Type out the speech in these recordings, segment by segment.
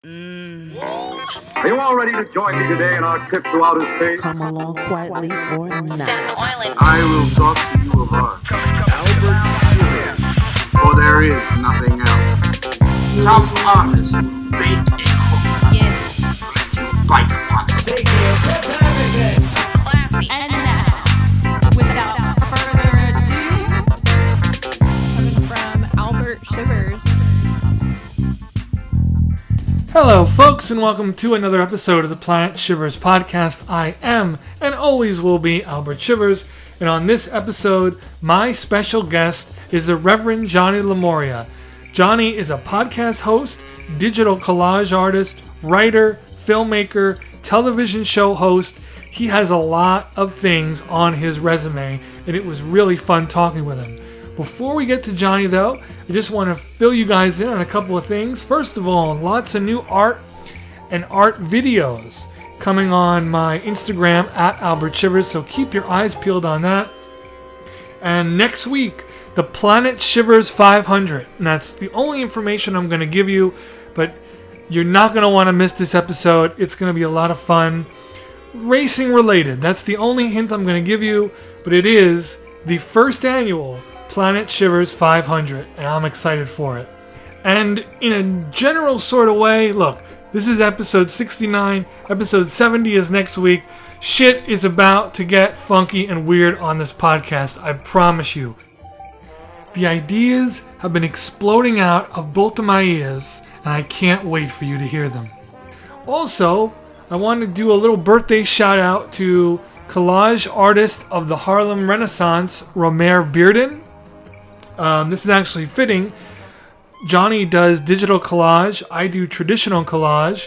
Are you all ready to join me today in our trip to outer space? Come along quietly or not. I will talk to you of art. Albert Shivers. For there is nothing else. Some artist made a hook. Yes. You bite upon it. Classy. And now, without further ado, coming from Albert Shivers. Hello, folks, and welcome to another episode of the Planet Shivers podcast. I am, and always will be, Albert Shivers, and on this episode, my special guest is the Reverend Johnny Lemuria. Johnny is a podcast host, digital collage artist, writer, filmmaker, television show host. He has a lot of things on his resume, and it was really fun talking with him. Before we get to Johnny, though, I just want to fill you guys in on a couple of things. First of all, lots of new art and art videos coming on my Instagram at Albert Shivers, so keep your eyes peeled on that. And next week, the Planet Shivers 500. And that's the only information I'm going to give you, but you're not going to want to miss this episode. It's going to be a lot of fun. Racing related. That's the only hint I'm going to give you, but it is the first annual Planet Shivers 500, and I'm excited for it. And in a general sort of way, look, this is episode 69, episode 70 is next week. Shit is about to get funky and weird on this podcast, I promise you. The ideas have been exploding out of both of my ears, and I can't wait for you to hear them. Also, I want to do a little birthday shout out to collage artist of the Harlem Renaissance, Reverend Bearden. This is actually fitting. Johnny does digital collage, I do traditional collage,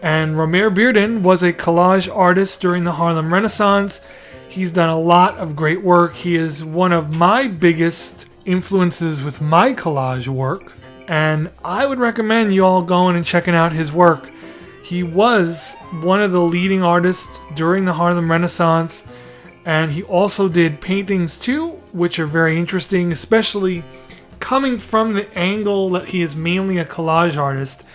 and Reverend Bearden was a collage artist during the Harlem Renaissance. He's done a lot of great work. He is one of my biggest influences with my collage work, and I would recommend you all going and checking out his work. He was one of the leading artists during the Harlem Renaissance, and he also did paintings too, which are very interesting, especially coming from the angle that he is mainly a collage artist.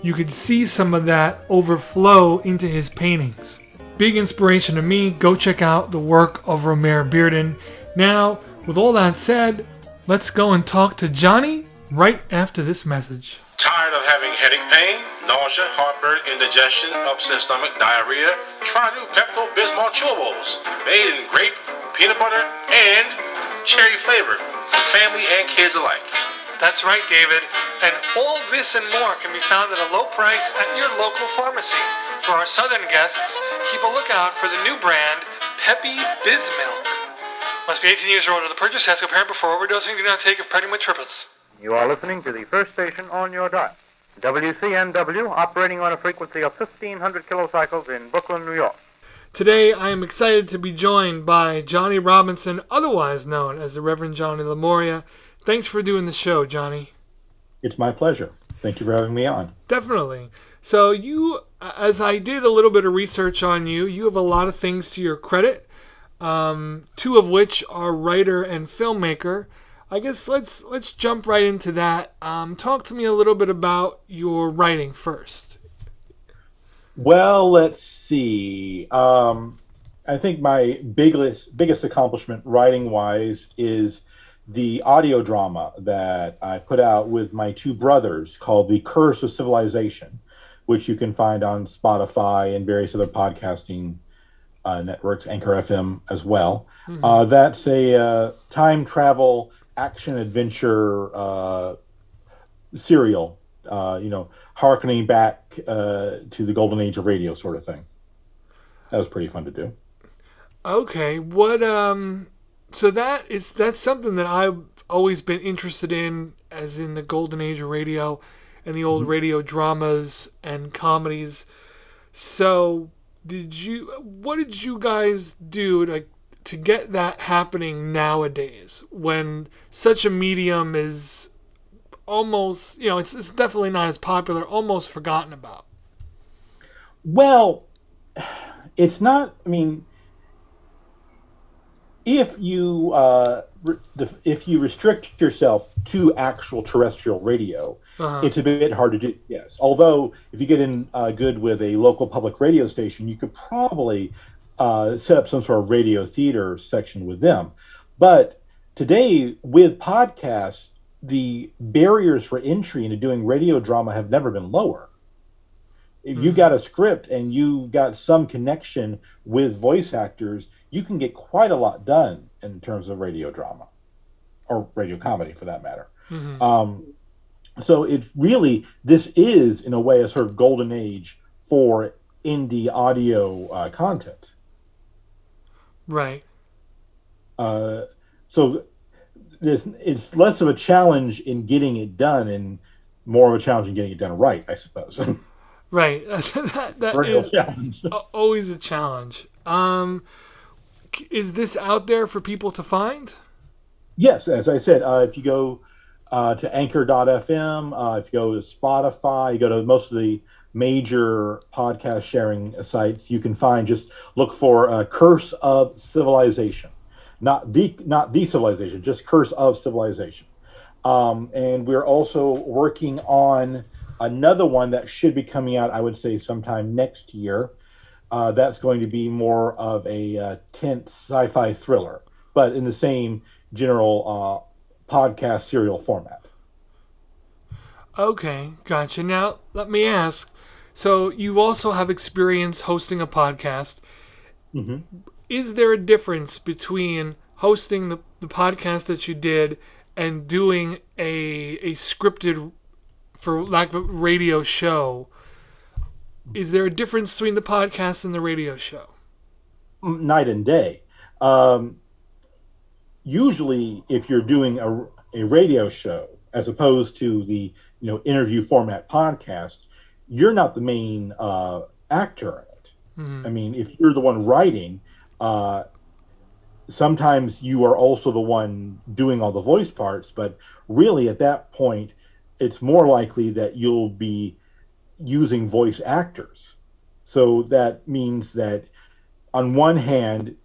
You could see some of that overflow into his paintings. Big inspiration to me. Go check out the work of Reverend Bearden. Now, with all that said, let's go and talk to Johnny right after this message. Tired of having headache pain, nausea, heartburn, indigestion, upset stomach, diarrhea? Try new Pepto-Bismol chewables, made in grape, peanut butter, and cherry flavor for family and kids alike. That's right, David. And all this and more can be found at a low price at your local pharmacy. For our southern guests, keep a lookout for the new brand, Peppy Bizmilk. Must be 18 years or older to purchase. Ask a parent before overdosing. Do not take if pregnant with triplets. You are listening to the first station on your dial, WCNW, operating on a frequency of 1,500 kilocycles in Brooklyn, New York. Today, I am excited to be joined by Johnny Robinson, otherwise known as the Reverend Johnny Lemuria. Thanks for doing the show, Johnny. It's my pleasure. Thank you for having me on. Definitely. So you, as I did a little bit of research on you, you have a lot of things to your credit, two of which are writer and filmmaker. I guess let's jump right into that. Talk to me a little bit about your writing first. Well, let's see. I think my biggest accomplishment writing-wise is the audio drama that I put out with my two brothers called The Curse of Civilization, which you can find on Spotify and various other podcasting networks, Anchor FM as well. Mm-hmm. That's a time travel action adventure serial, harkening back to the golden age of radio sort of thing. That was pretty fun to do. Okay, what so that's something that I've always been interested in, as in the golden age of radio and the old radio dramas and comedies. So what did you guys do to get that happening nowadays, when such a medium is almost, it's definitely not as popular, almost forgotten about? Well, it's not, if you restrict yourself to actual terrestrial radio, It's a bit hard to do, yes. Although, if you get in good with a local public radio station, you could probably set up some sort of radio theater section with them. But today, with podcasts, the barriers for entry into doing radio drama have never been lower. If you got a script and you got some connection with voice actors, you can get quite a lot done in terms of radio drama, or radio comedy for that matter. So it really, this is in a way a sort of golden age for indie audio content. Right. So it's less of a challenge in getting it done and more of a challenge in getting it done right, I suppose. Right. that Real is challenge. always a challenge. Is this out there for people to find? Yes, as I said, if you go to Anchor.fm, if you go to Spotify, you go to most of the major podcast sharing sites, you can find, just look for Curse of Civilization. Not the civilization, just Curse of Civilization. And we're also working on another one that should be coming out, I would say, sometime next year. That's going to be more of a tense sci-fi thriller, but in the same general podcast serial format. Okay, gotcha. Now, let me ask. So, you also have experience hosting a podcast. Is there a difference between hosting the podcast that you did and doing a scripted, for lack of a radio show? Is there a difference between the podcast and the radio show? Night and day. Usually, if you're doing a radio show as opposed to the interview format podcast, you're not the main actor in it. I mean, if you're the one writing, sometimes you are also the one doing all the voice parts, but really at that point, it's more likely that you'll be using voice actors. So that means that on one hand,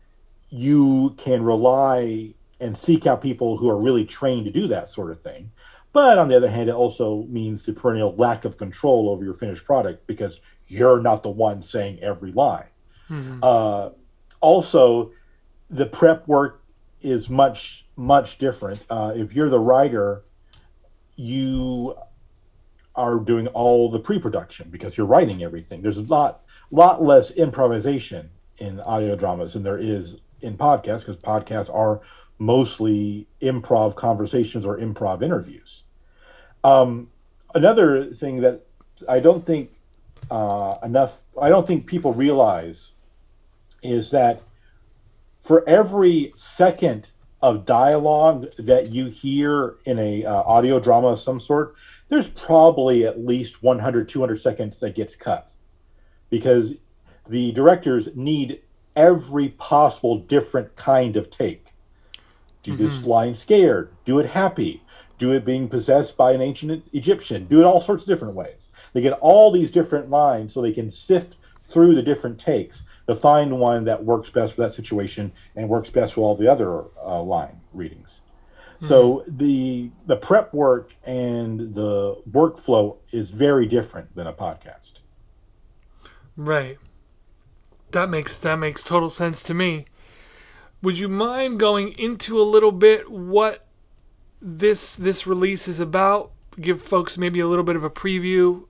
you can rely and seek out people who are really trained to do that sort of thing. But on the other hand, it also means the perennial lack of control over your finished product because you're not the one saying every line. Also, the prep work is much, much different. If you're the writer, you are doing all the pre-production because you're writing everything. There's a lot less improvisation in audio dramas than there is in podcasts, because podcasts are mostly improv conversations or improv interviews. Another thing that I don't think people realize is that for every second of dialogue that you hear in a audio drama of some sort, there's probably at least 100, 200 seconds that gets cut, because the directors need every possible different kind of take. Do this line scared, do it happy, do it being possessed by an ancient Egyptian, do it all sorts of different ways. They get all these different lines so they can sift through the different takes to find one that works best for that situation and works best with all the other line readings. So the prep work and the workflow is very different than a podcast. Right. That makes total sense to me. Would you mind going into a little bit what this release is about? Give folks maybe a little bit of a preview.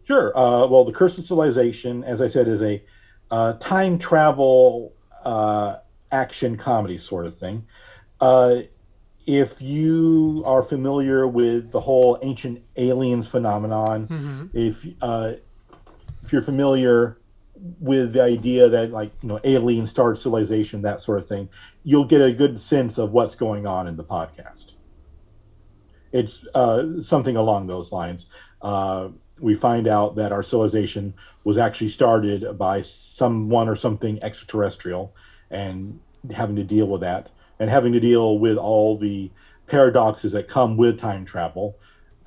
Sure. Well, The Curse of Civilization, as I said, is a time travel action comedy sort of thing. If you are familiar with the whole ancient aliens phenomenon, if you're familiar with the idea that aliens started civilization, that sort of thing, you'll get a good sense of what's going on in the podcast. It's something along those lines. We find out that our civilization was actually started by someone or something extraterrestrial, and having to deal with that, and having to deal with all the paradoxes that come with time travel,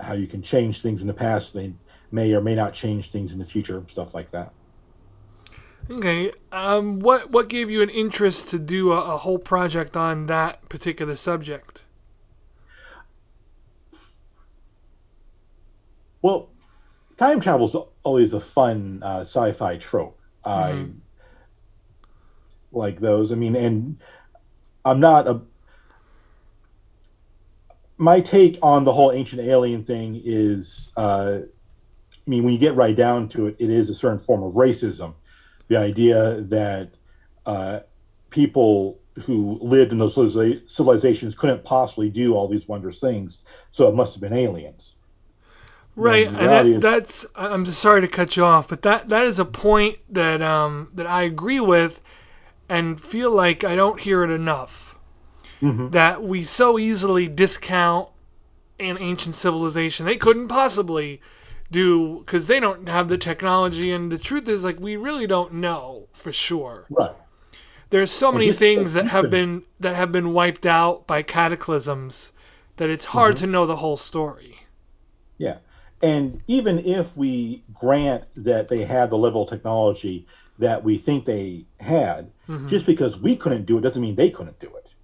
how you can change things in the past, they may or may not change things in the future, stuff like that. Okay. What gave you an interest to do a whole project on that particular subject? Well, time travel's always a fun sci-fi trope. I like those. I mean, and I'm not a. My take on the whole ancient alien thing is, I mean, when you get right down to it, it is a certain form of racism. The idea that people who lived in those civilizations couldn't possibly do all these wondrous things, so it must have been aliens. Right, And the and reality is, that's. I'm just sorry to cut you off, but that is a point that that I agree with, and feel like I don't hear it enough. That we so easily discount an ancient civilization. They couldn't possibly do because they don't have the technology, and the truth is, like, we really don't know for sure. right. There's so many just- things that have been wiped out by cataclysms that it's hard to know the whole story. Yeah. And even if we grant that they had the level of technology that we think they had, just because we couldn't do it doesn't mean they couldn't do it.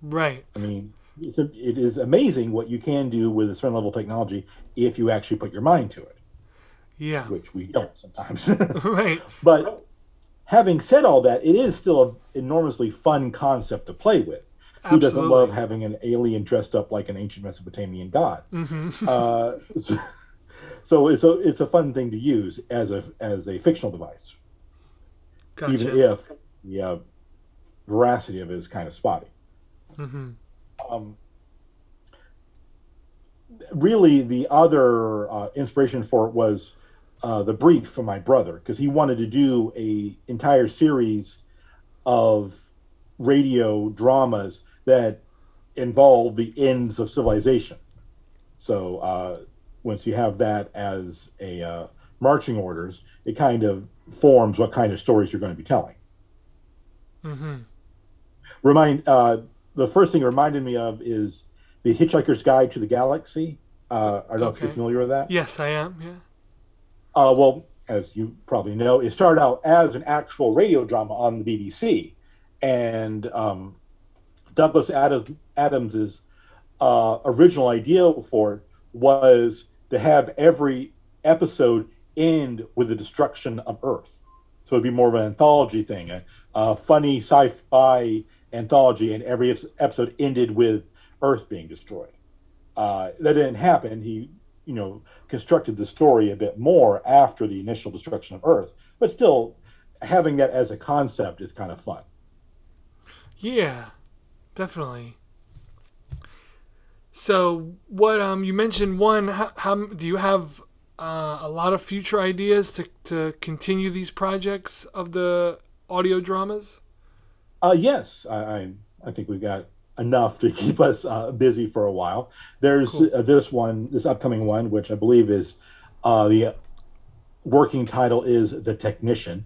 Right. I mean, it is amazing what you can do with a certain level of technology if you actually put your mind to it, Yeah. which we don't sometimes. Right. But having said all that, it is still an enormously fun concept to play with. Who doesn't Absolutely. love having an alien dressed up like an ancient Mesopotamian god? So it's a fun thing to use as a fictional device, Gotcha. even if the veracity of it is kind of spotty. Really, the other inspiration for it was the brief from my brother, because he wanted to do a entire series of radio dramas that involve the ends of civilization. So once you have that as a marching orders, it kind of forms what kind of stories you're going to be telling. The first thing it reminded me of is The Hitchhiker's Guide to the Galaxy. I don't know if you're familiar with that. Yes, I am. Yeah. Well, as you probably know, it started out as an actual radio drama on the BBC, and Douglas Adams's original idea for it was to have every episode end with the destruction of Earth. So it'd be more of an anthology thing, a funny sci-fi anthology, and every episode ended with Earth being destroyed. That didn't happen. He, constructed the story a bit more after the initial destruction of Earth, but still, having that as a concept is kind of fun. Yeah, definitely. So, what you mentioned one? How do you have a lot of future ideas to continue these projects of the audio dramas? Yes, I think we've got enough to keep us busy for a while. There's Cool. this upcoming one, which I believe is the working title is The Technician.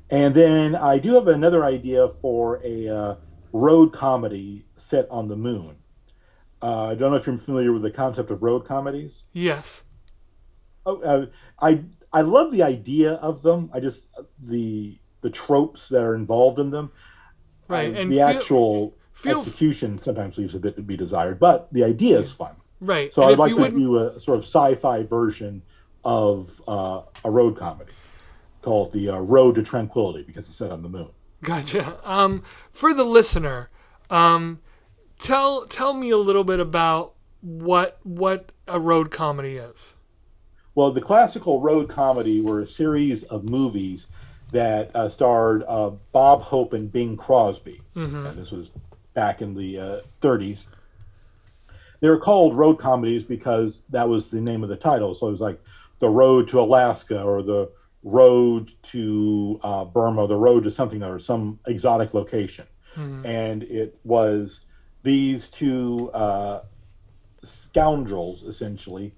And then I do have another idea for a road comedy set on the moon. I don't know if you're familiar with the concept of road comedies. Yes. I love the idea of them. I just the tropes that are involved in them. Right. And the actual execution sometimes leaves a bit to be desired, but the idea is fun. Right. So And I'd if like you to wouldn't- do a sort of sci-fi version of a road comedy called The Road to Tranquility, because it's set on the moon. Gotcha. For the listener, tell me a little bit about what a road comedy is. Well, the classical road comedy were a series of movies that starred Bob Hope and Bing Crosby. And this was back in the 30s. They were called road comedies because that was the name of the title. So it was like The Road to Alaska, or The Road to Burma, The Road to something, or some exotic location. And it was these two scoundrels, essentially,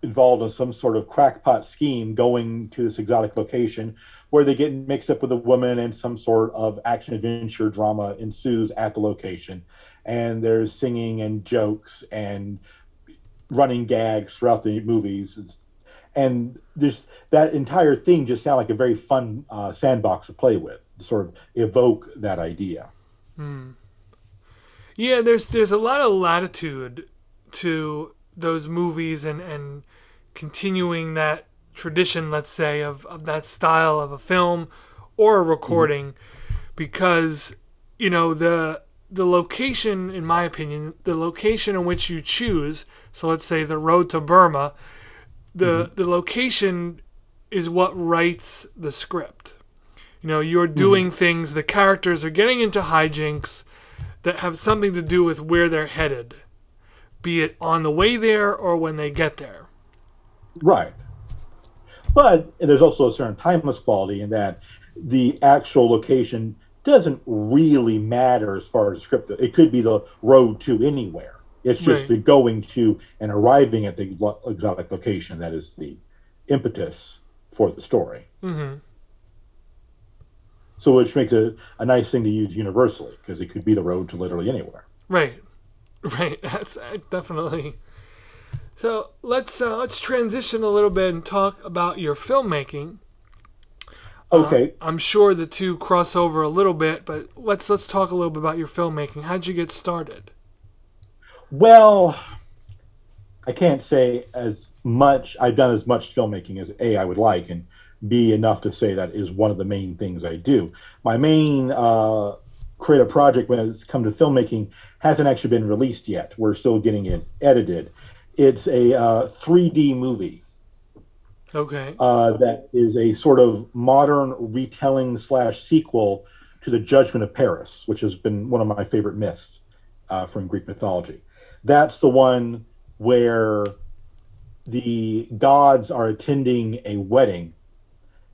involved in some sort of crackpot scheme going to this exotic location where they get mixed up with a woman, and some sort of action adventure drama ensues at the location. And there's singing and jokes and running gags throughout the movies. And there's that entire thing just sounded like a very fun sandbox to play with, to sort of evoke that idea. Yeah, there's a lot of latitude to those movies, and continuing that tradition, let's say, of that style of a film or a recording, because, you know, the location, in my opinion, the location in which you choose, so let's say the road to Burma, the location is what writes the script. You know, you're doing things, the characters are getting into hijinks that have something to do with where they're headed, be it on the way there or when they get there. Right. But there's also a certain timeless quality in that the actual location doesn't really matter as far as script. It could be the road to anywhere. It's just the going to and arriving at the exotic location that is the impetus for the story. So which makes it a nice thing to use universally, because it could be the road to literally anywhere. Right. That's definitely. So let's transition a little bit and talk about your filmmaking. Okay. I'm sure the two cross over a little bit, but let's talk a little bit about your filmmaking. How'd you get started? Well, I can't say as much. I've done as much filmmaking as A, I would like, and B, enough to say that is one of the main things I do. My main creative project when it's come to filmmaking hasn't actually been released yet. We're still getting it edited. It's a 3D movie. Okay. That is a sort of modern retelling / sequel to the Judgment of Paris, which has been one of my favorite myths from Greek mythology. That's the one where the gods are attending a wedding,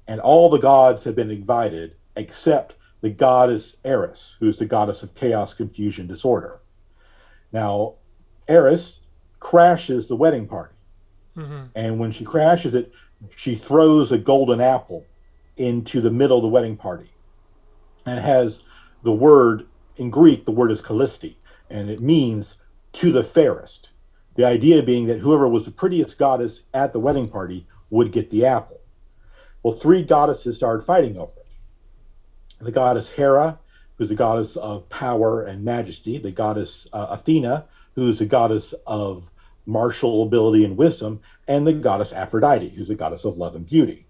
and all the gods have been invited except the goddess Eris, who's the goddess of chaos, confusion, disorder. Now, Eris crashes the wedding party. And when she crashes it, she throws a golden apple into the middle of the wedding party. And it has the word, in Greek, the word is Callisti, and it means to the fairest. The idea being that whoever was the prettiest goddess at the wedding party would get the apple. Well, 3 goddesses started fighting over it. The goddess Hera, who's the goddess of power and majesty, the goddess Athena, who's the goddess of martial ability and wisdom, and the goddess Aphrodite, who's the goddess of love and beauty.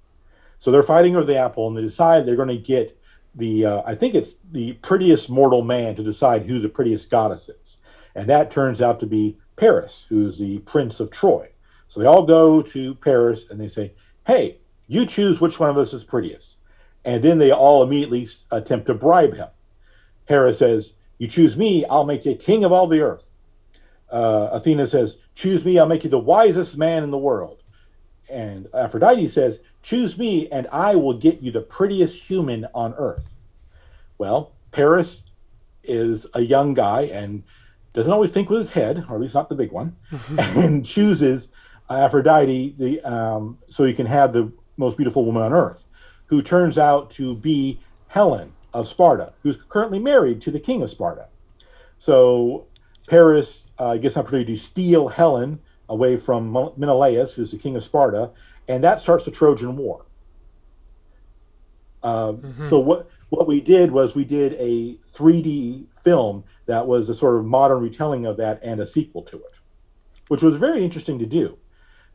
So they're fighting over the apple, and they decide they're going to get the, I think it's the prettiest mortal man to decide who the prettiest goddess is. And that turns out to be Paris, who's the prince of Troy. So they all go to Paris, and they say, hey, you choose which one of us is prettiest. And then they all immediately attempt to bribe him. Hera says, you choose me, I'll make you king of all the earth. Athena says, choose me, I'll make you the wisest man in the world. And Aphrodite says, choose me, and I will get you the prettiest human on earth. Well, Paris is a young guy and doesn't always think with his head, or at least not the big one, and chooses Aphrodite so he can have the most beautiful woman on earth, who turns out to be Helen of Sparta, who's currently married to the king of Sparta. So Paris gets an opportunity to steal Helen away from Menelaus, who's the king of Sparta, and that starts the Trojan War. So what we did was we did a 3D film that was a sort of modern retelling of that and a sequel to it, which was very interesting to do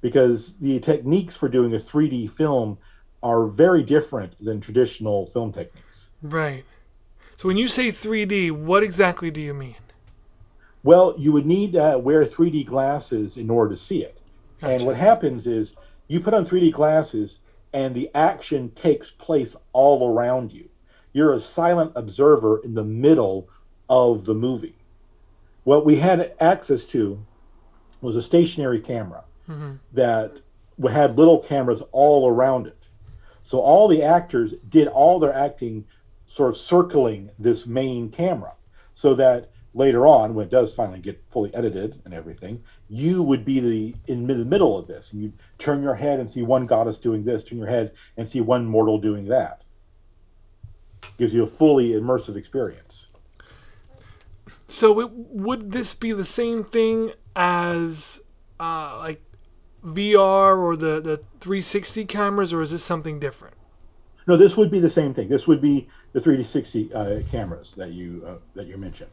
because the techniques for doing a 3D film are very different than traditional film techniques. Right. So when you say 3D, what exactly do you mean? Well, you would need to wear 3D glasses in order to see it. Gotcha. And what happens is you put on 3D glasses and the action takes place all around you. You're a silent observer in the middle of the movie. What we had access to was a stationary camera that had little cameras all around it. So all the actors did all their acting sort of circling this main camera so that later on, when it does finally get fully edited and everything, you would be in the middle of this. And you'd turn your head and see one goddess doing this, turn your head and see one mortal doing that. Gives you a fully immersive experience. So would this be the same thing as like VR or the 360 cameras, or is this something different? No, this would be the same thing. This would be the 360 cameras that you mentioned.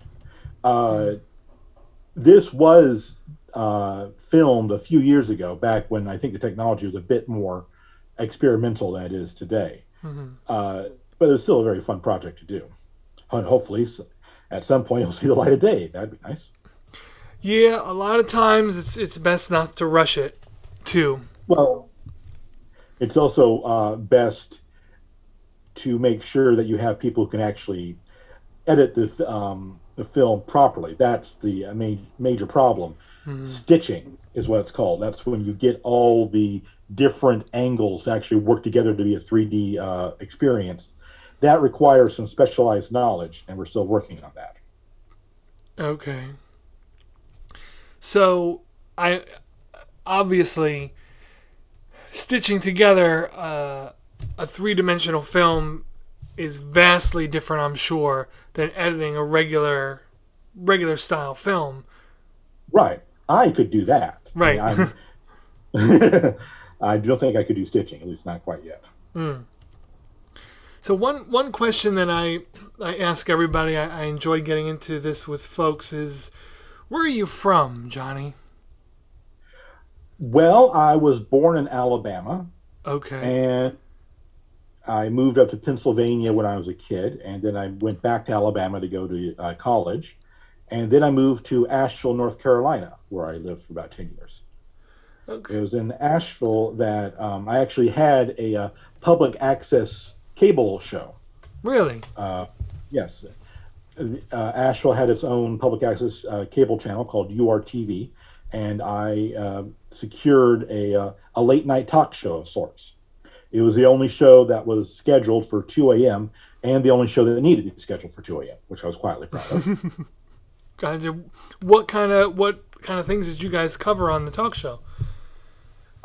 This was filmed a few years ago, back when I think the technology was a bit more experimental than it is today. But it was still a very fun project to do. And hopefully, at some point, it'll see the light of day. That'd be nice. Yeah, a lot of times it's best not to rush it, too. Well, it's also best to make sure that you have people who can actually edit the film properly. That's the major problem. Stitching is what it's called. That's when you get all the different angles to actually work together to be a 3D experience. That requires some specialized knowledge, and we're still working on that. Okay. So, obviously, stitching together a three-dimensional film is vastly different, I'm sure, than editing a regular style film. Right. I could do that. Right. I don't think I could do stitching, at least not quite yet. So one question that I ask everybody, I enjoy getting into this with folks, is where are you from, Johnny? Well, I was born in Alabama. Okay. And I moved up to Pennsylvania when I was a kid, and then I went back to Alabama to go to college. And then I moved to Asheville, North Carolina, where I lived for about 10 years. Okay. It was in Asheville that I actually had a public access cable show. Really? Yes. Asheville had its own public access cable channel called URTV, and I secured a late night talk show of sorts. It was the only show that was scheduled for 2 a.m. and the only show that needed to be scheduled for 2 a.m., which I was quietly proud of. What kind of things did you guys cover on the talk show?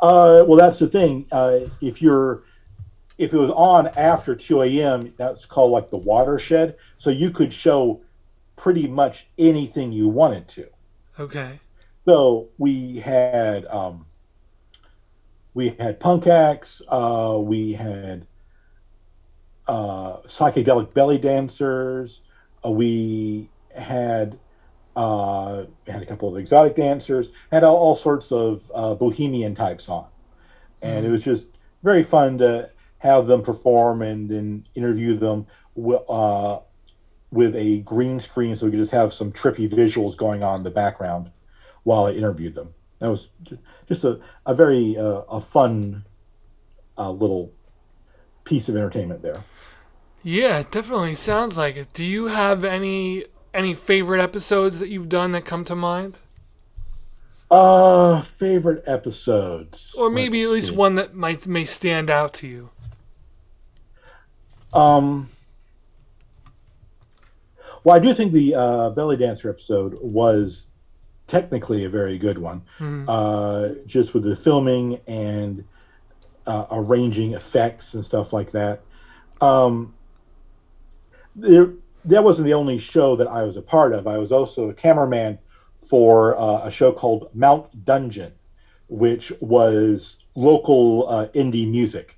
Well, that's the thing. If it was on after 2 a.m., that's called like the watershed. So you could show pretty much anything you wanted to. Okay. So we had punk acts. We had psychedelic belly dancers. We had a couple of exotic dancers. Had all sorts of bohemian types on, and it was just very fun to have them perform and then interview them with a green screen, so we could just have some trippy visuals going on in the background while I interviewed them. That was just a very fun little piece of entertainment there. Yeah, it definitely sounds like it. Do you have any favorite episodes that you've done that come to mind? Favorite episodes, or maybe at least one that may stand out to you. Well, I do think the belly dancer episode was technically a very good one, just with the filming and arranging effects and stuff like that. That wasn't the only show that I was a part of. I was also a cameraman for a show called Mount Dungeon, which was local indie music.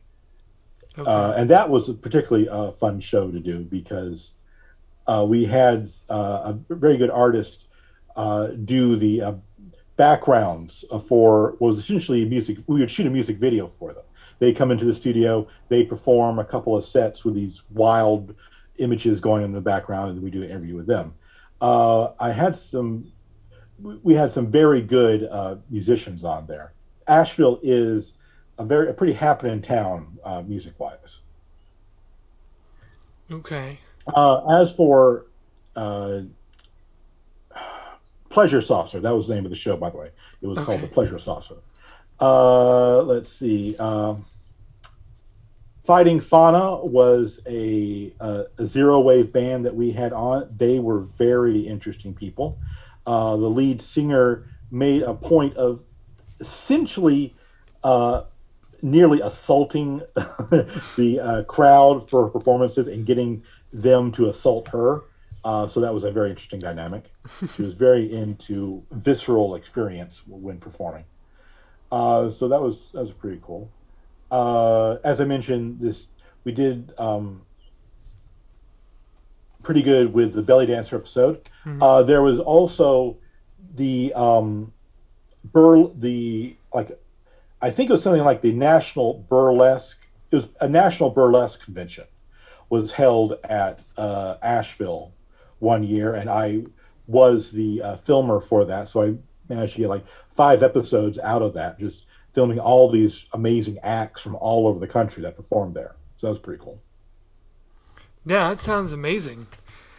Okay. And that was a particularly fun show to do because we had a very good artist do the backgrounds for what was essentially music. We would shoot a music video for them. They come into the studio, they perform a couple of sets with these wild images going in the background, and we do an interview with them. We had some very good musicians on there. Asheville is a pretty happening town, music-wise. Okay. As for Pleasure Saucer, that was the name of the show, by the way. It was called The Pleasure Saucer. Let's see. Fighting Fauna was a zero-wave band that we had on. They were very interesting people. The lead singer made a point of essentially nearly assaulting the crowd for performances and getting them to assault her. So that was a very interesting dynamic. She was very into visceral experience when performing. So that was pretty cool. As I mentioned, we did pretty good with the belly dancer episode. There was also the I think it was something like the National Burlesque. It was a National Burlesque Convention was held at Asheville one year, and I was the filmer for that. So I managed to get like 5 episodes out of that, just filming all these amazing acts from all over the country that performed there. So that was pretty cool. Yeah, that sounds amazing.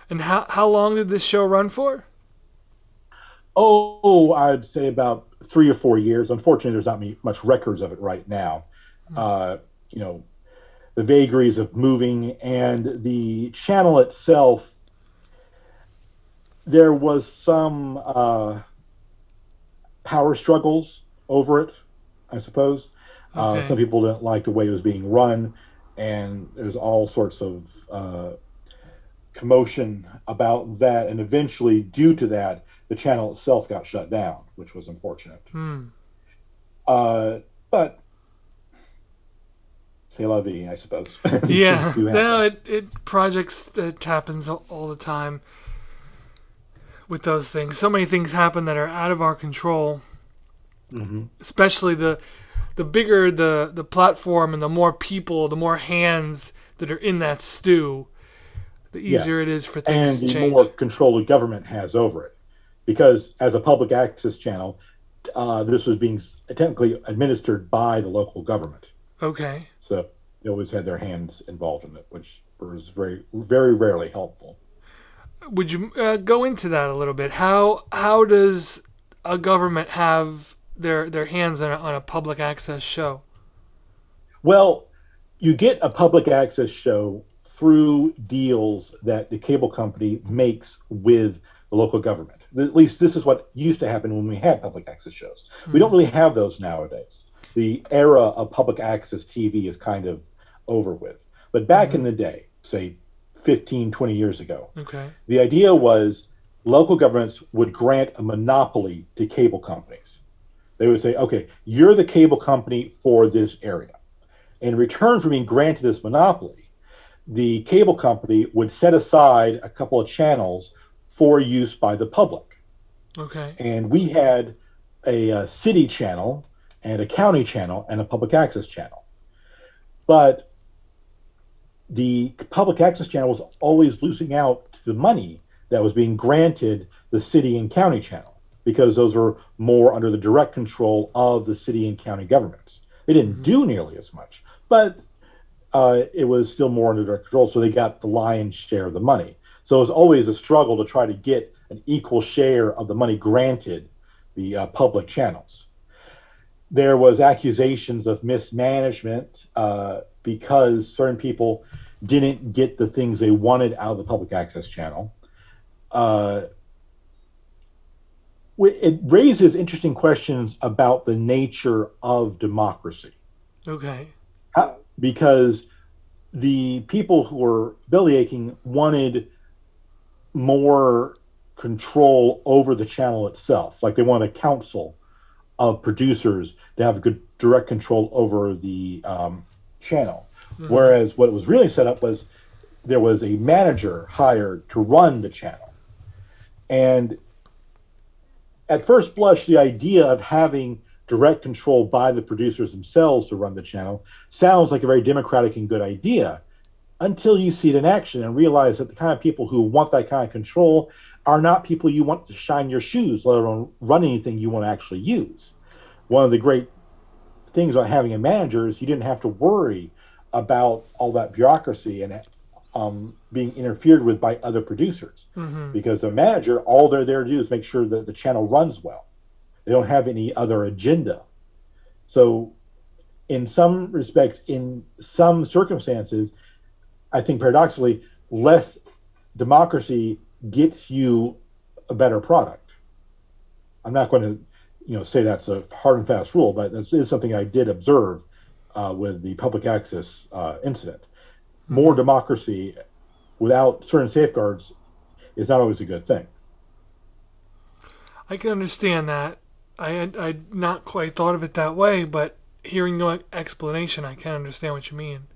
And how long did this show run for? Oh, I'd say about 3 or 4 years. Unfortunately, there's not much records of it right now. You know, the vagaries of moving and the channel itself, there was some power struggles over it, I suppose. Okay. Some people didn't like the way it was being run, and there's all sorts of commotion about that. And eventually, due to that, the channel itself got shut down, which was unfortunate. But c'est la vie, I suppose. Yeah, Things do no, happen. it projects that happens all the time with those things. So many things happen that are out of our control. Especially the bigger the platform and the more people, the more hands that are in that stew, the easier it is for things and to the change. more control the government has over it. Because as a public access channel, this was being technically administered by the local government. Okay. So they always had their hands involved in it, which was very, very rarely helpful. Would you go into that a little bit? How does a government have their hands on a public access show? Well, you get a public access show through deals that the cable company makes with the local government. At least this is what used to happen when we had public access shows. We don't really have those nowadays. The era of public access TV is kind of over with. But back in the day, say 15, 20 years ago, Okay. the idea was local governments would grant a monopoly to cable companies. They would say, okay, you're the cable company for this area. In return for being granted this monopoly, the cable company would set aside a couple of channels for use by the public. Okay. And we had a city channel and a county channel and a public access channel. But the public access channel was always losing out to the money that was being granted the city and county channel, because those were more under the direct control of the city and county governments. They didn't do nearly as much, but it was still more under direct control, so they got the lion's share of the money. So it was always a struggle to try to get an equal share of the money granted the public channels. There was accusations of mismanagement because certain people didn't get the things they wanted out of the public access channel. It raises interesting questions about the nature of democracy. Okay. Because the people who were bellyaching wanted more control over the channel itself. Like they want a council of producers to have good direct control over the channel. Whereas what was really set up was there was a manager hired to run the channel. And at first blush, the idea of having direct control by the producers themselves to run the channel sounds like a very democratic and good idea, until you see it in action and realize that the kind of people who want that kind of control are not people you want to shine your shoes, let alone run anything you want to actually use. One of the great things about having a manager is you didn't have to worry about all that bureaucracy and being interfered with by other producers. Because the manager, all they're there to do is make sure that the channel runs well. They don't have any other agenda. So in some respects, in some circumstances, I think paradoxically, less democracy gets you a better product. I'm not going to say that's a hard and fast rule, but this is something I did observe with the public access incident. More democracy without certain safeguards is not always a good thing. I can understand that. I'd not quite thought of it that way, but hearing your explanation, I can understand what you mean.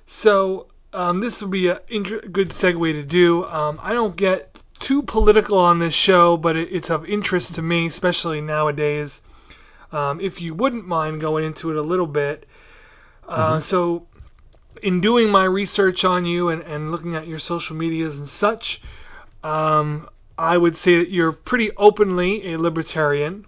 So this would be a good segue to do. I don't get too political on this show, but it's of interest to me, especially nowadays. If you wouldn't mind going into it a little bit. So, in doing my research on you and looking at your social medias and such, I would say that you're pretty openly a libertarian.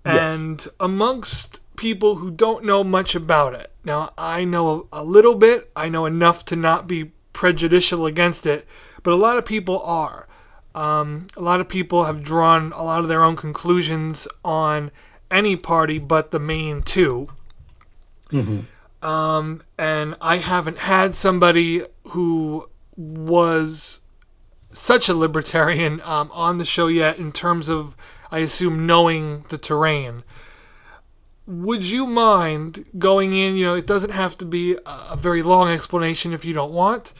Yes. And amongst people who don't know much about it. Now, I know a little bit. I know enough to not be prejudicial against it, but a lot of people are. A lot of people have drawn a lot of their own conclusions on any party but the main two. And I haven't had somebody who was such a libertarian on the show yet in terms of, I assume, knowing the terrain. Would you mind going in, it doesn't have to be a very long explanation if you don't want,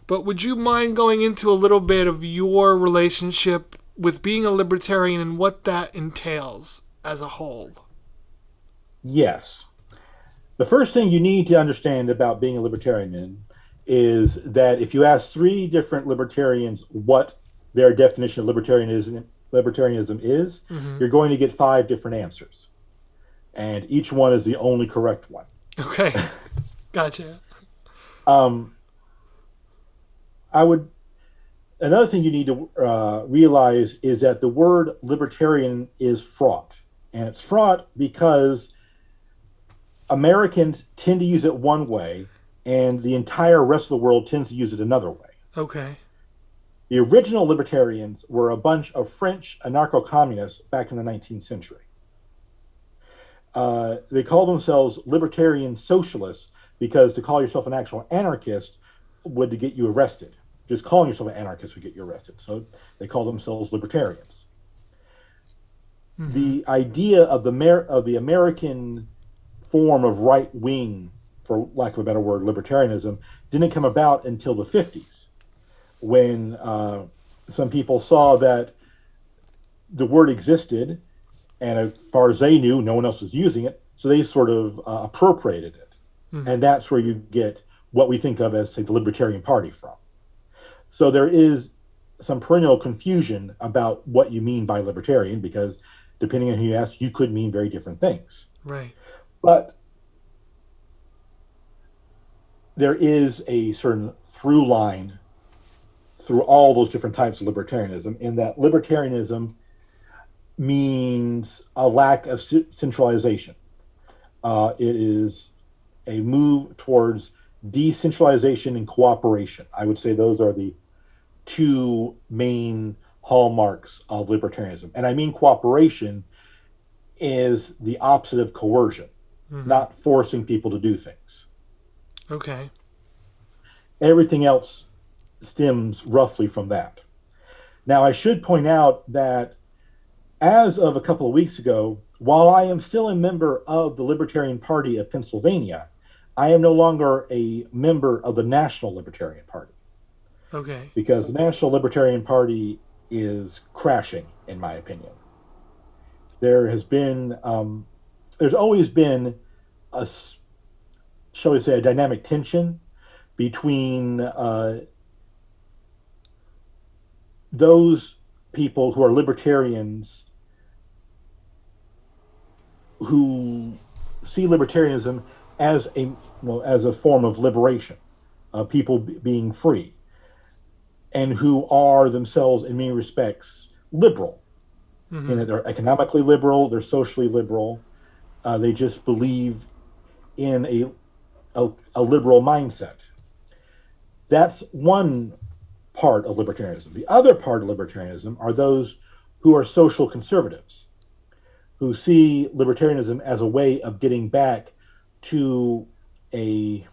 but would you mind going into a little bit of your relationship with being a libertarian and what that entails as a whole? Yes. The first thing you need to understand about being a libertarian is that if you ask 3 different libertarians what their definition of libertarianism is, you're going to get 5 different answers. And each one is the only correct one. Okay. Gotcha. Another thing you need to realize is that the word libertarian is fraught. And it's fraught because Americans tend to use it one way, and the entire rest of the world tends to use it another way. Okay. The original libertarians were a bunch of French anarcho-communists back in the 19th century. They call themselves libertarian socialists because to call yourself an actual anarchist would get you arrested. Just calling yourself an anarchist would get you arrested. So they call themselves libertarians. The idea of the American form of right wing, for lack of a better word, libertarianism, didn't come about until the 50s, when some people saw that the word existed, and as far as they knew, no one else was using it, so they sort of appropriated it. And that's where you get what we think of as, say, the Libertarian Party from. So there is some perennial confusion about what you mean by libertarian, because depending on who you ask, you could mean very different things. Right. But there is a certain through line through all those different types of libertarianism, in that libertarianism means a lack of centralization. It is a move towards decentralization and cooperation. I would say those are the 2 main hallmarks of libertarianism. And I mean cooperation is the opposite of coercion, not forcing people to do things. Okay. Everything else stems roughly from that. Now, I should point out that as of a couple of weeks ago, while I am still a member of the Libertarian Party of Pennsylvania, I am no longer a member of the National Libertarian Party. Okay. Because the National Libertarian Party is crashing, in my opinion. There has been, there's always been shall we say, a dynamic tension between those people who are libertarians who see libertarianism as a form of liberation, people being free, and who are themselves in many respects liberal. In that they're economically liberal, they're socially liberal, they just believe in a liberal mindset. That's one part of libertarianism. The other part of libertarianism are those who are social conservatives, who see libertarianism as a way of getting back to a,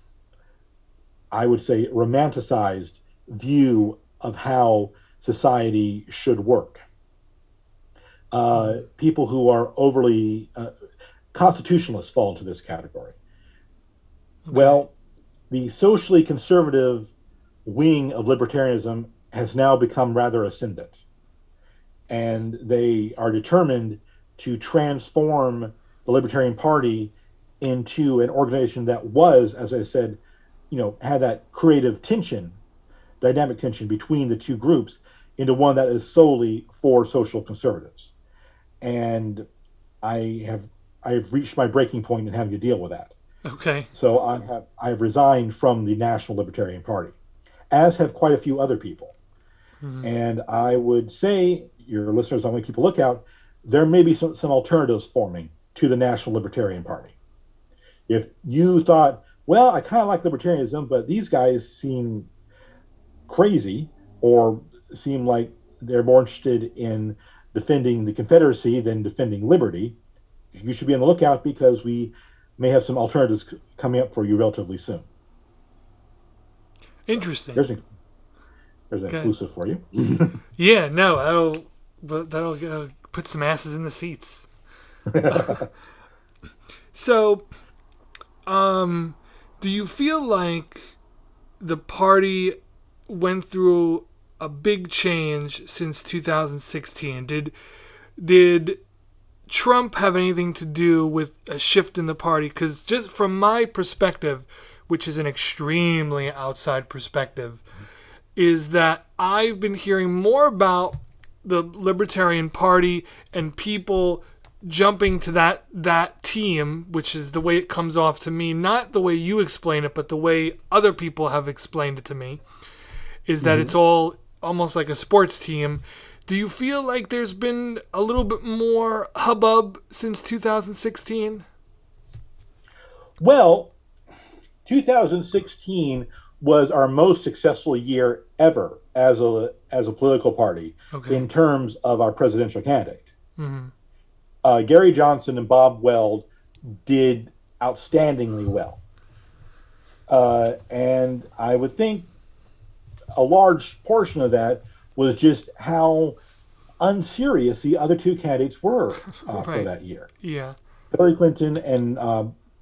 I would say, romanticized view of how society should work. People who are overly constitutionalists fall into this category. Okay. Well, the socially conservative wing of libertarianism has now become rather ascendant, and they are determined to transform the Libertarian Party into an organization that was, as I said, had that creative tension, dynamic tension between the 2 groups, into one that is solely for social conservatives. And I have reached my breaking point in having to deal with that. Okay. So I have resigned from the National Libertarian Party, as have quite a few other people. And I would say, your listeners, I'm going to keep a lookout, there may be some alternatives forming to the National Libertarian Party. If you thought, well, I kind of like libertarianism, but these guys seem crazy or seem like they're more interested in defending the Confederacy than defending liberty, you should be on the lookout because we may have some alternatives coming up for you relatively soon. Interesting. There's an exclusive for you. Yeah, no, that'll put some asses in the seats. So, do you feel like the party went through a big change since 2016? Did Trump have anything to do with a shift in the party? Because just from my perspective, which is an extremely outside perspective, is that I've been hearing more about the Libertarian Party and people jumping to that team, which is the way it comes off to me, not the way you explain it, but the way other people have explained it to me, is that it's all almost like a sports team. Do you feel like there's been a little bit more hubbub since 2016? Well, 2016 was our most successful year ever as a political party in terms of our presidential candidate. Gary Johnson and Bob Weld did outstandingly well. And I would think a large portion of that was just how unserious the other two candidates were for that year. Yeah. Hillary Clinton and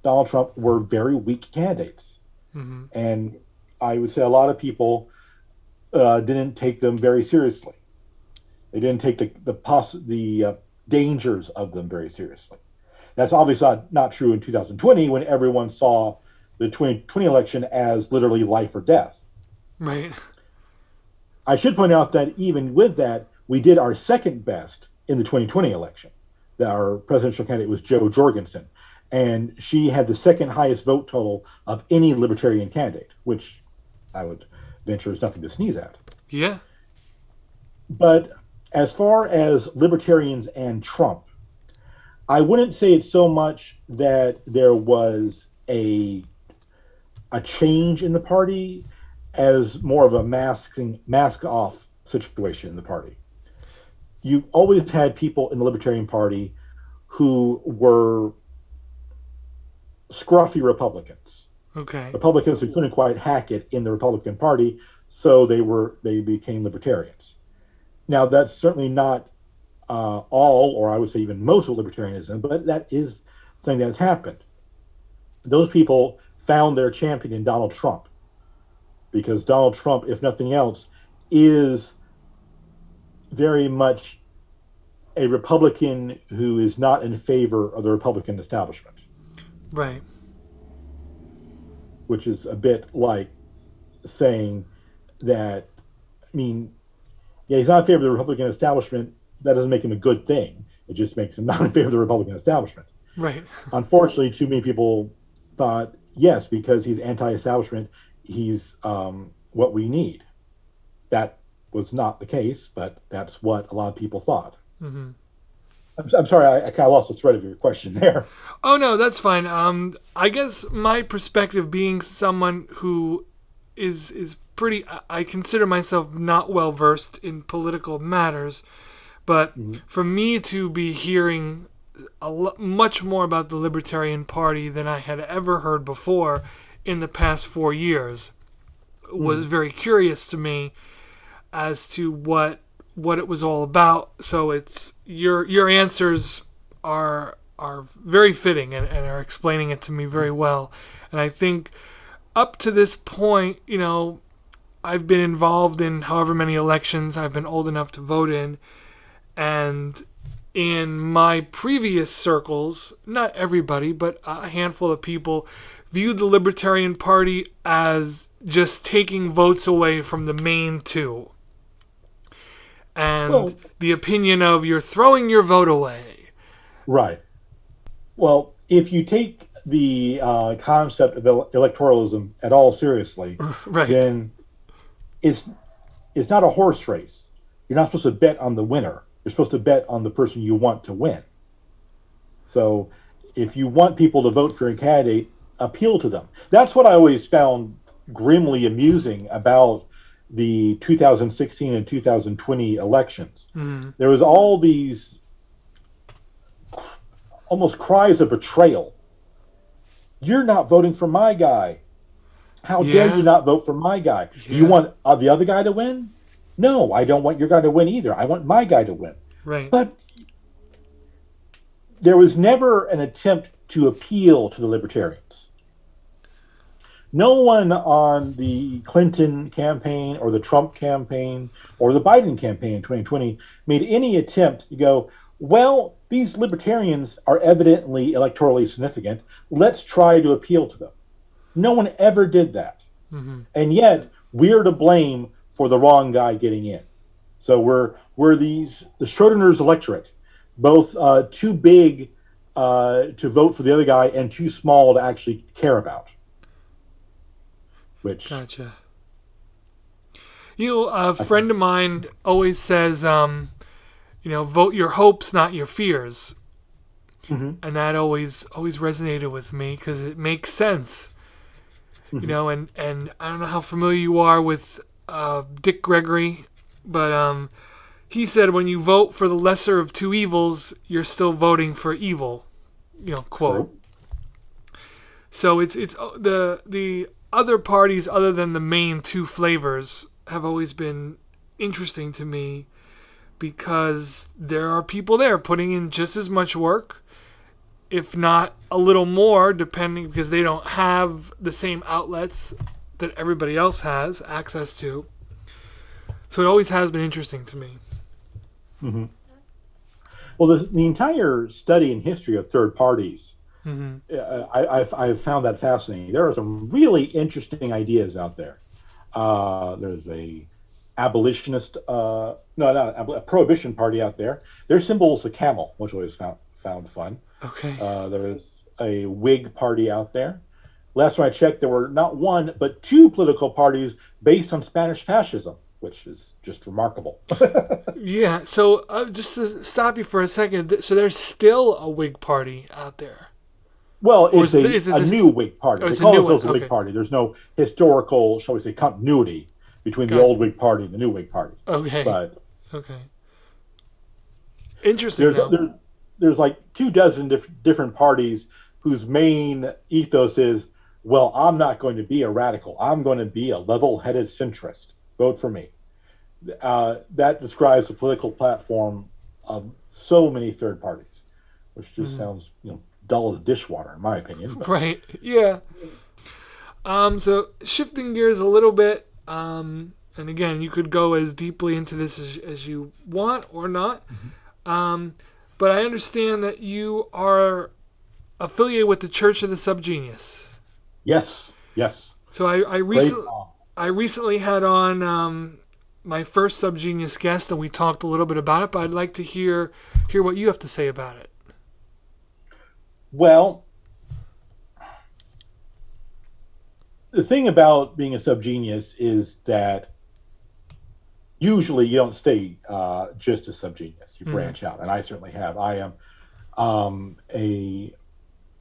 Donald Trump were very weak candidates. And I would say a lot of people didn't take them very seriously. They didn't take the dangers of them very seriously. That's obviously not true in 2020 when everyone saw the 2020 election as literally life or death. Right. I should point out that even with that, we did our second best in the 2020 election. Our presidential candidate was Jo Jorgensen, and she had the second highest vote total of any libertarian candidate, which I would venture is nothing to sneeze at. Yeah. But as far as libertarians and Trump, I wouldn't say it's so much that there was a change in the party as more of a mask off situation in the party. You've always had people in the Libertarian Party who were scruffy Republicans. Okay. Republicans who couldn't quite hack it in the Republican Party, so they became libertarians. Now, that's certainly not all, or I would say even most of libertarianism, but that is something that's happened. Those people found their champion in Donald Trump, because Donald Trump, if nothing else, is very much a Republican who is not in favor of the Republican establishment. Right. Which is a bit like saying that, he's not in favor of the Republican establishment. That doesn't make him a good thing. It just makes him not in favor of the Republican establishment. Right. Unfortunately, too many people thought, yes, because he's anti-establishment, he's what we need. That was not the case, but that's what a lot of people thought. I'm sorry, I kind of lost the thread of your question there. Oh, no, that's fine. I guess my perspective, being someone who is pretty, I consider myself not well versed in political matters, but for me to be hearing much more about the Libertarian Party than I had ever heard before in the past 4 years was very curious to me as to what it was all about. So it's your answers are very fitting and are explaining it to me very well. And I think up to this point, I've been involved in however many elections I've been old enough to vote in, and in my previous circles, not everybody, but a handful of people viewed the Libertarian Party as just taking votes away from the main two. and Well, the opinion of you're throwing your vote away. right. Well, if you take the concept of electoralism at all seriously, Right. then it's not a horse race. You're not supposed to bet on the winner. You're supposed to bet on the person you want to win. So if you want people to vote for a candidate, appeal to them. That's what I always found grimly amusing about the 2016 and 2020 elections. Mm-hmm. There was all these almost cries of betrayal. You're not voting for my guy. How dare you not vote for my guy? Do you want the other guy to win? No, I don't want your guy to win either. I want my guy to win. Right. But there was never an attempt to appeal to the libertarians. No one on the Clinton campaign or the Trump campaign or the Biden campaign in 2020 made any attempt to go, well, these libertarians are evidently electorally significant. Let's try to appeal to them. No one ever did that. Mm-hmm. And yet we're to blame for the wrong guy getting in. So we're the Schrodinger's electorate, both too big to vote for the other guy and too small to actually care about. Which, gotcha. A friend of mine always says, vote your hopes, not your fears. Mm-hmm. And that always resonated with me because it makes sense. Mm-hmm. And I don't know how familiar you are with Dick Gregory, but he said when you vote for the lesser of two evils, you're still voting for evil. Quote. True. So it's the other parties other than the main two flavors have always been interesting to me because there are people there putting in just as much work, if not a little more, depending, because they don't have the same outlets that everybody else has access to. So it always has been interesting to me. Mm-hmm. Well, the entire study and history of third parties, Mm-hmm. I've found that fascinating. There are some really interesting ideas out there. There's a abolitionist, a prohibition party out there. Their symbol is a camel, which I always found fun. Okay. There's a Whig party out there. Last time I checked, there were not one, but two political parties based on Spanish fascism, which is just remarkable. Yeah, so just to stop you for a second, so there's still a Whig party out there? Well, it's a new Whig party. They call themselves a Whig okay. party. There's no historical, shall we say, continuity between the old Whig party and the new Whig party. Okay. But okay. Interesting. There's like 24 different parties whose main ethos is, well, I'm not going to be a radical. I'm going to be a level-headed centrist. Vote for me. That describes the political platform of so many third parties, which just sounds, dull as dishwater, in my opinion. But. Right. Yeah. So shifting gears a little bit, and again, you could go as deeply into this as you want or not. Mm-hmm. But I understand that you are affiliated with the Church of the Subgenus. Yes. So I recently had on my first Subgenus guest, and we talked a little bit about it. But I'd like to hear what you have to say about it. Well, the thing about being a subgenius is that usually you don't stay just a subgenius. You branch out, and I certainly have. I am a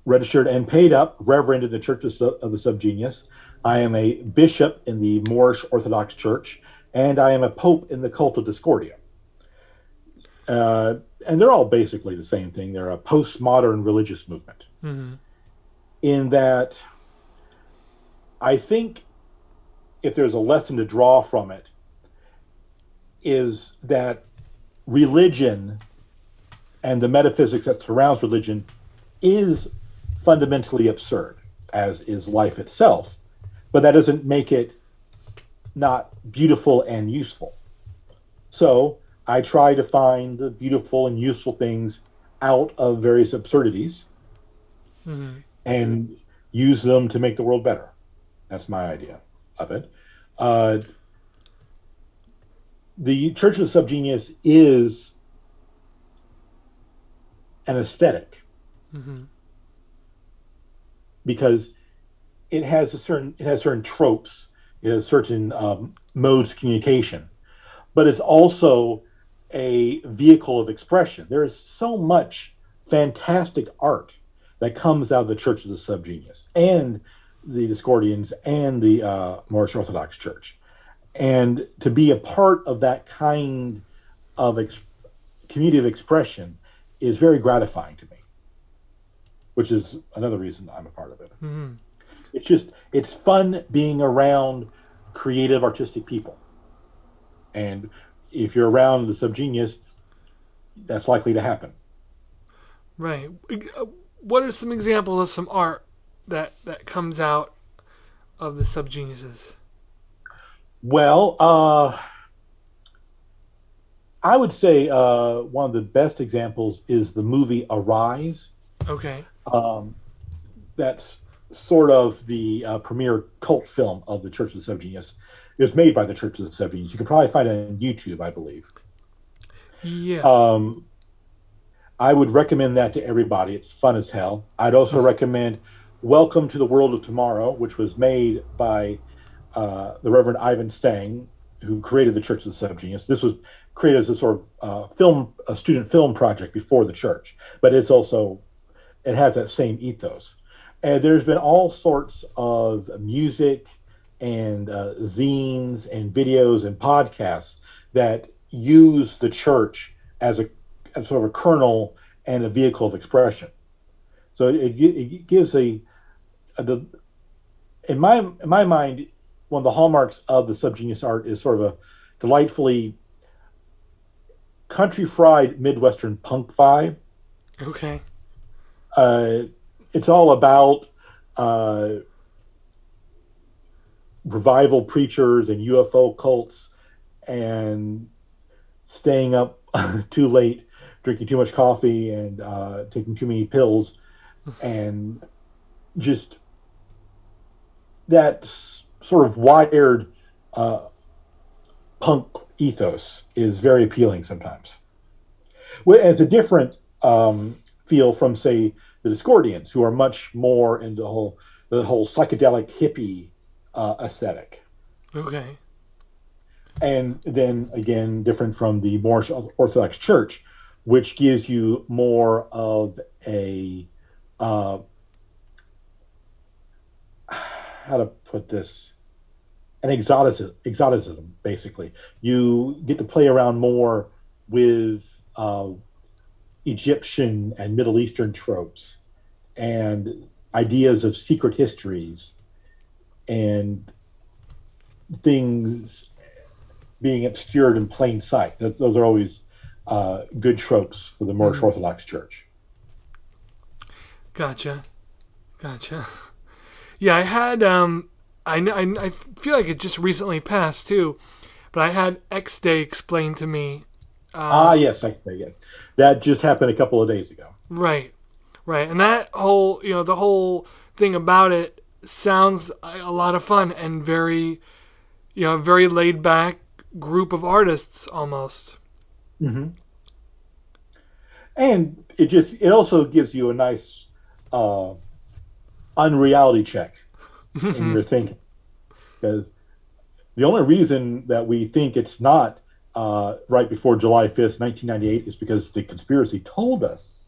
registered and paid up Reverend in the Church of the Subgenius. I am a bishop in the Moorish Orthodox Church, and I am a pope in the Cult of Discordia. And they're all basically the same thing. They're a postmodern religious movement. Mm-hmm. In that, I think if there's a lesson to draw from it, is that religion and the metaphysics that surrounds religion is fundamentally absurd, as is life itself. But that doesn't make it not beautiful and useful. So I try to find the beautiful and useful things out of various absurdities and use them to make the world better. That's my idea of it. the Church of the Subgenius is an aesthetic because it has certain tropes, it has certain modes of communication, but it's also a vehicle of expression. There is so much fantastic art that comes out of the Church of the Subgenius and the Discordians and the Moorish Orthodox Church. And to be a part of that kind of community of expression is very gratifying to me, which is another reason I'm a part of it. It's fun being around creative, artistic people. And if you're around the Subgenius, that's likely to happen. Right. What are some examples of some art that comes out of the Subgeniuses? Well, I would say one of the best examples is the movie Arise. Okay. That's sort of the premier cult film of the Church of the Subgenius. It was made by the Church of the Subgenius. You can probably find it on YouTube, I believe. Yeah. I would recommend that to everybody. It's fun as hell. I'd also recommend Welcome to the World of Tomorrow, which was made by the Reverend Ivan Stang, who created the Church of the Subgenius. This was created as a sort of a student film project before the church, but it has that same ethos. And there's been all sorts of music and zines and videos and podcasts that use the church as sort of a kernel and a vehicle of expression. So it gives in my mind, one of the hallmarks of the Subgenius art is sort of a delightfully country fried Midwestern punk vibe. Okay. It's all about revival preachers and UFO cults and staying up too late, drinking too much coffee and taking too many pills, and just that sort of wired punk ethos is very appealing sometimes. It's a different feel from, say, the Discordians, who are much more into the whole psychedelic hippie aesthetic. Okay. And then again, different from the Moorish Orthodox Church, which gives you more of a how to put this, an exoticism, basically. You get to play around more with Egyptian and Middle Eastern tropes and ideas of secret histories and things being obscured in plain sight. Those are always good tropes for the Moorish Orthodox Church. Gotcha. Yeah, I had I feel like it just recently passed too, but I had X Day explained to me. Yes, X Day, yes. That just happened a couple of days ago. Right. And that whole, the whole thing about it sounds a lot of fun and very, very laid back group of artists almost. Mm-hmm. And it also gives you a nice unreality check in your thinking, because the only reason that we think it's not right before July 5th, 1998 is because the conspiracy told us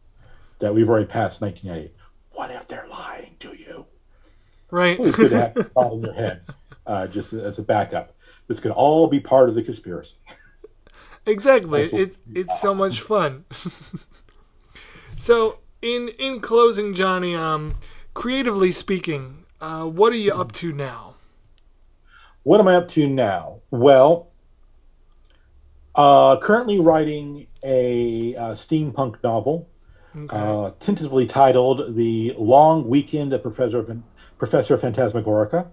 that we've already passed 1998. What if they're lying to you? Right. Well, it's good to have that thought in your head, just as a backup. This could all be part of the conspiracy. Exactly. It's so much fun. So, in closing, Johnny, creatively speaking, what are you up to now? What am I up to now? Well, currently writing a steampunk novel, tentatively titled "The Long Weekend of Professor Phantasmagorica."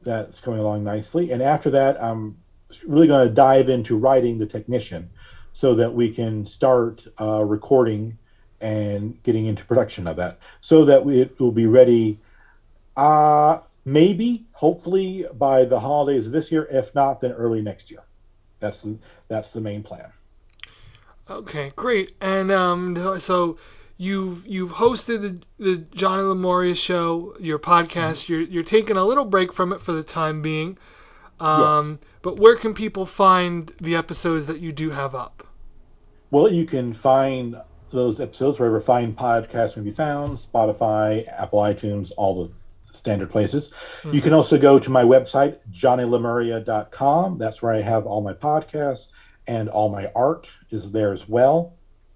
That's coming along nicely, and after that, I'm really going to dive into writing The Technician, so that we can start recording and getting into production of that, so that it will be ready. Maybe, hopefully, by the holidays of this year. If not, then early next year. That's the main plan. Okay, great. And so you've hosted the Johnny Lemuria show, your podcast. You're taking a little break from it for the time being. Yes. But where can people find the episodes that you do have up? Well, you can find those episodes wherever fine podcasts can be found: Spotify, Apple iTunes, all the standard places. Mm-hmm. You can also go to my website, johnnylemuria.com. That's where I have all my podcasts, and all my art is there as well.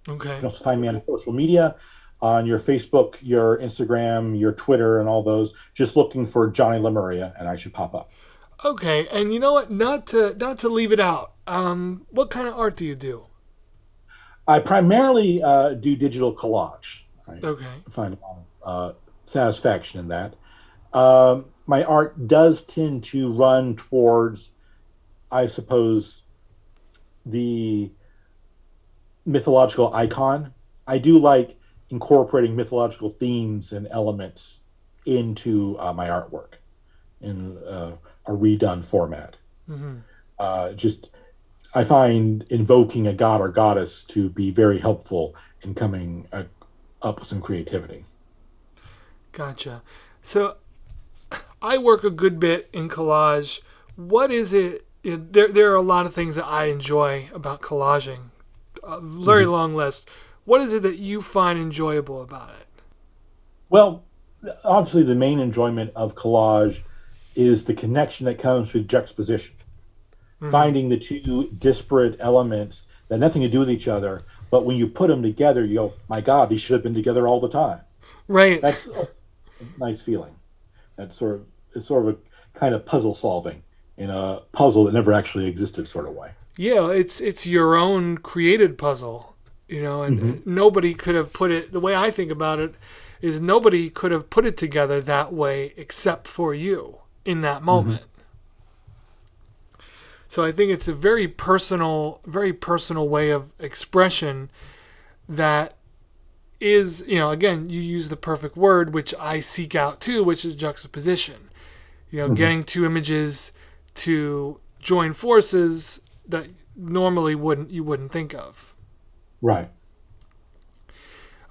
Okay. You can also find me on social media, on your Facebook, your Instagram, your Twitter, and all those. Just looking for Johnny Lemuria, and I should pop up. Okay, and you know what? Not to leave it out. What kind of art do you do? I primarily do digital collage. I find a lot of satisfaction in that. My art does tend to run towards, I suppose, the mythological icon. I do like incorporating mythological themes and elements into my artwork in a redone format. Mm-hmm. I find invoking a god or goddess to be very helpful in coming up with some creativity. Gotcha. So I work a good bit in collage. What is it? There are a lot of things that I enjoy about collaging. A very long list. What is it that you find enjoyable about it? Well, obviously the main enjoyment of collage is the connection that comes with juxtaposition. Mm-hmm. Finding the two disparate elements that have nothing to do with each other, but when you put them together, you go, my God, these should have been together all the time. Right. That's a nice feeling. It's sort of a kind of puzzle solving in a puzzle that never actually existed sort of way. Yeah, it's your own created puzzle, and nobody could have put it, the way I think about it is nobody could have put it together that way except for you in that moment. So I think it's a very personal way of expression that is, again, you use the perfect word, which I seek out too, which is juxtaposition. Getting two images to join forces that normally you wouldn't think of. Right.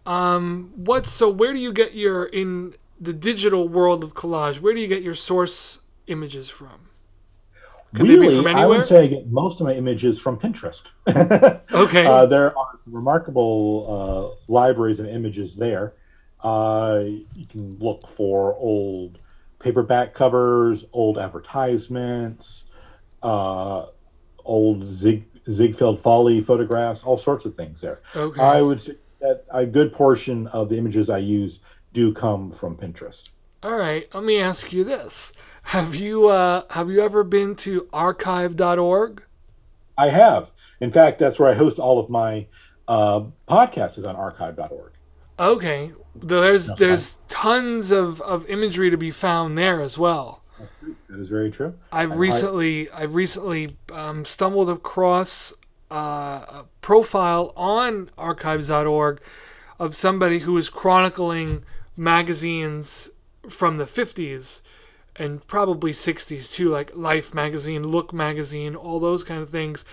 Where do you get in the digital world of collage, where do you get your source images from? Could they be from anywhere? I would say I get most of my images from Pinterest. Okay. There are some remarkable libraries of images there. You can look for old paperback covers, old advertisements, old Ziegfeld Folly photographs, all sorts of things there. Okay. I would say that a good portion of the images I use do come from Pinterest. All right, let me ask you this. Have you ever been to archive.org? I have. In fact, that's where I host all of my podcasts, is on archive.org. Okay. There's tons of imagery to be found there as well. That is very true. I've recently stumbled across a profile on archives.org of somebody who is chronicling magazines from the 50s and probably 60s too, like Life magazine, Look magazine, all those kind of things.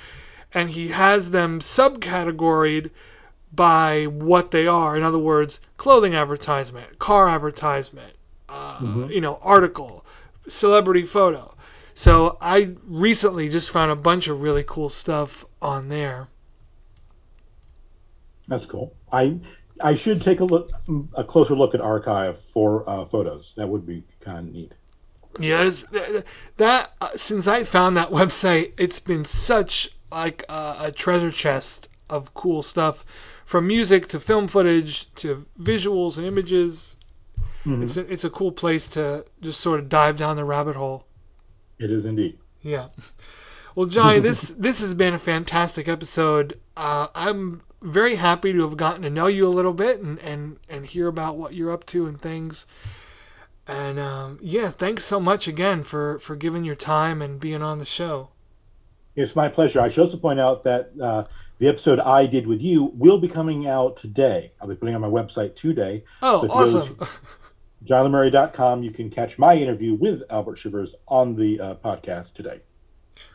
And he has them subcategoried by what they are. In other words, clothing advertisement, car advertisement, article, celebrity photo. So I recently just found a bunch of really cool stuff on there. That's cool. I should take a closer look at archive for photos. That would be kind of neat. Yeah, that since I found that website, it's been such like a treasure chest of cool stuff, from music to film footage to visuals and images. Mm-hmm. It's a cool place to just sort of dive down the rabbit hole. It is indeed. Yeah. Well, Johnny, this has been a fantastic episode. I'm very happy to have gotten to know you a little bit and hear about what you're up to and things. And thanks so much again for giving your time and being on the show. It's my pleasure. I should also point out that the episode I did with you will be coming out today. I'll be putting it on my website today. Oh, so awesome. JohnnyLemuria.com. You can catch my interview with Albert Shivers on the podcast today.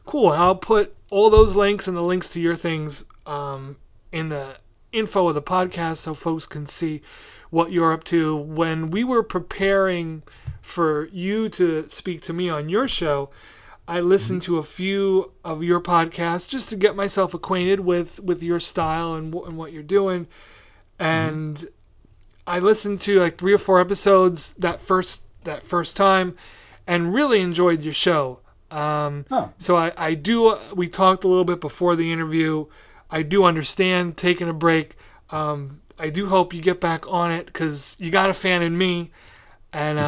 Cool. I'll put all those links and the links to your things in the info of the podcast so folks can see what you're up to. When we were preparing for you to speak to me on your show, I listened to a few of your podcasts just to get myself acquainted with your style and what you're doing. And I listened to like 3 or 4 episodes that first time and really enjoyed your show. So I do, we talked a little bit before the interview. I do understand taking a break. I do hope you get back on it because you got a fan in me. And,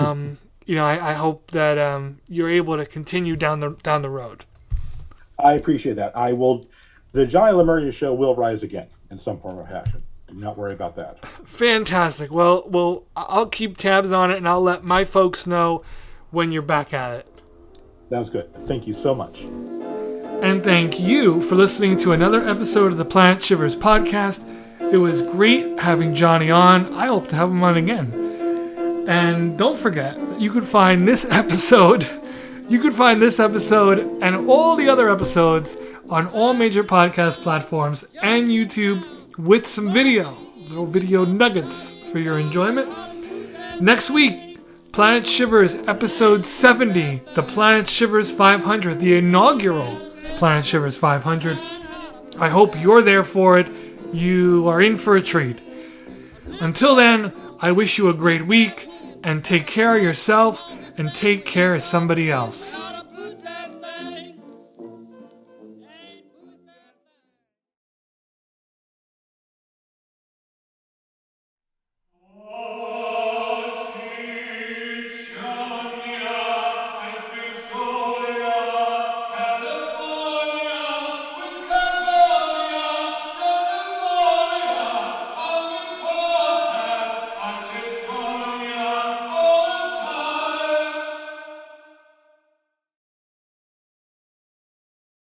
I hope that you're able to continue down the road. I appreciate that. The Johnny Lemuria show will rise again in some form or fashion. Do not worry about that. Fantastic. Well, I'll keep tabs on it and I'll let my folks know when you're back at it. Sounds good. Thank you so much. And thank you for listening to another episode of the Planet Shivers podcast. It was great having Johnny on. I hope to have him on again. And don't forget, you could find this episode and all the other episodes on all major podcast platforms and YouTube with some little video nuggets for your enjoyment. Next week, Planet Shivers episode 70, the Planet Shivers 500, the inaugural Planet Shivers 500. I hope you're there for it. You are in for a treat. Until then, I wish you a great week and take care of yourself and take care of somebody else.